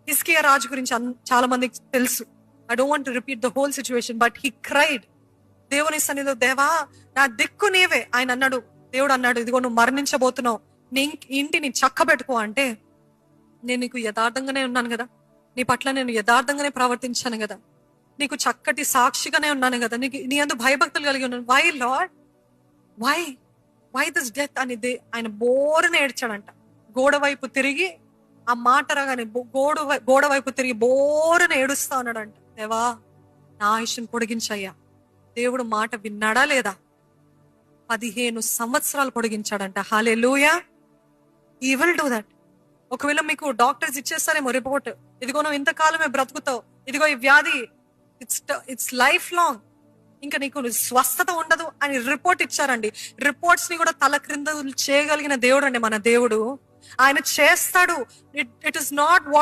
హిజ్కియా రాజు గురించి చాలా మందికి తెలుసు. I don't want to repeat the whole situation, but he cried. దేవుని సన్నిధిలో, దేవా నా దిక్కు నీవే. ఆయన అన్నాడు, దేవుడు అన్నాడు, ఇదిగో నువ్వు మరణించబోతున్నావు, నీ ఇంటిని చక్కబెట్టుకో అంటే, నేను నీకు యథార్థంగానే ఉన్నాను కదా, నీ పట్ల నేను యథార్థంగానే ప్రవర్తించాను కదా, నీకు చక్కటి సాక్షిగానే ఉన్నాను కదా, నీ అందు భయభక్తులు కలిగి ఉన్నాను. Why lord, why this death అని ఆయన బోరున ఏడ్చాడంట. గోడ వైపు తిరిగి, ఆ మాట రాగానే గోడ వైపు తిరిగి బోరున ఏడుస్తా ఉన్నాడంట. దేవా నా ఆయుష్ను పొడిగించయ్యా. దేవుడు మాట విన్నాడా లేదా? 15 సంవత్సరాలు పొడిగించాడంట. Hallelujah. He will do that. ఒకవేళ మీకు డాక్టర్స్ ఇచ్చేస్తారేమో రిపోర్ట్, ఇదిగో నువ్వు ఇంతకాలమే బ్రతుకుతావు, ఇదిగో ఈ వ్యాధి ఇట్స్ లైఫ్ లాంగ్, ఇంకా నీకు స్వస్థత ఉండదు అని రిపోర్ట్ ఇచ్చారండి. రిపోర్ట్స్ ని కూడా తల క్రింద చేయగలిగిన దేవుడు అండి మన దేవుడు. ఆయన చేస్తాడు. It is not what